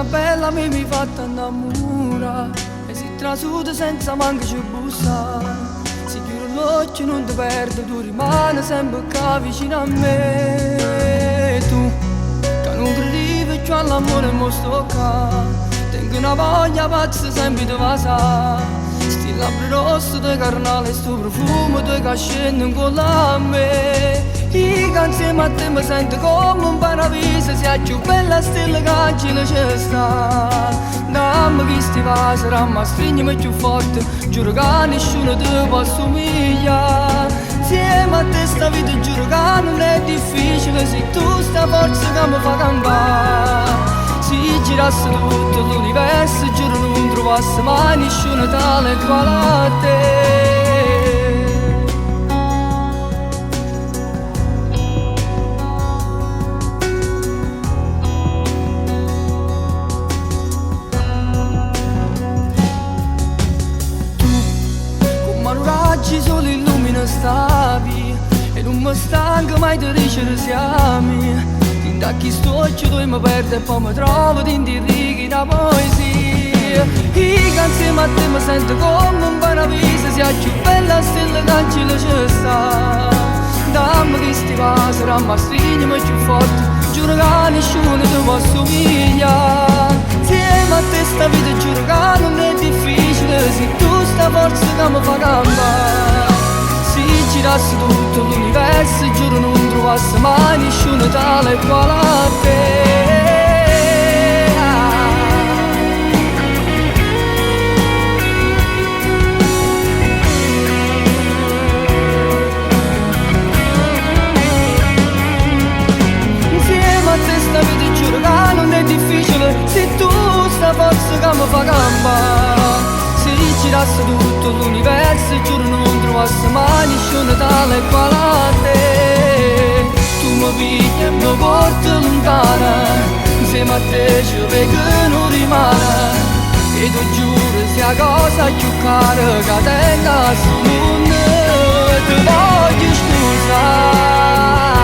bella mi fatta innamorare e si trasuda senza manco ci bussa. Si chiude l'occhio non ti perde, tu rimani sempre qua vicino a me. Tu che non credivi più all'amore mo sto qua, tengo una voglia pazza sempre ti va sa. Sti labbra rosse di carnale, sto profumo di che scende incolla a me. Io insieme a te mi sento come un paradiso, sia più bella stella che agile ci sta. Dammi che sti va sarà ma stringi più forte, giuro che nessuno ti può assomigliare. Insieme a te sta vita giuro che non è difficile, sei tu sta forza che mi fa campare. Se girasse tutto l'universo giuro non trovasse mai nessuno tale quale a te. Oggi solo illumina stavi e non mi stanco mai di dicere siamo. Ti tacchi sto occhio dove mi perdo e poi mi trovo dentro i righi da poesia. Io insieme a te mi sento come un paradiso, sia più bella stella che agile ci sta. Dammi che sti va sarà ma stringi più forte, giuro che nessuno ti può assomigliare. Insieme a te sta vita giuro che non è difficile, sei tu sta forza che mi fa campare. Se girasse tutto l'universo giuro non trovasse mai nessuno tale quale a te. Insieme a te sta vita giuro che non è difficile, sei tu sta forza che mi fa campare. Se girasse tutto l'universo giuro non trovasse mai nessuno tale quale a te. Tu mi pigli e mi porti lontana, insieme a te ci vedo che non rimane. E tu giuro sia cosa più cara che tenga su me. Ti voglio scusare.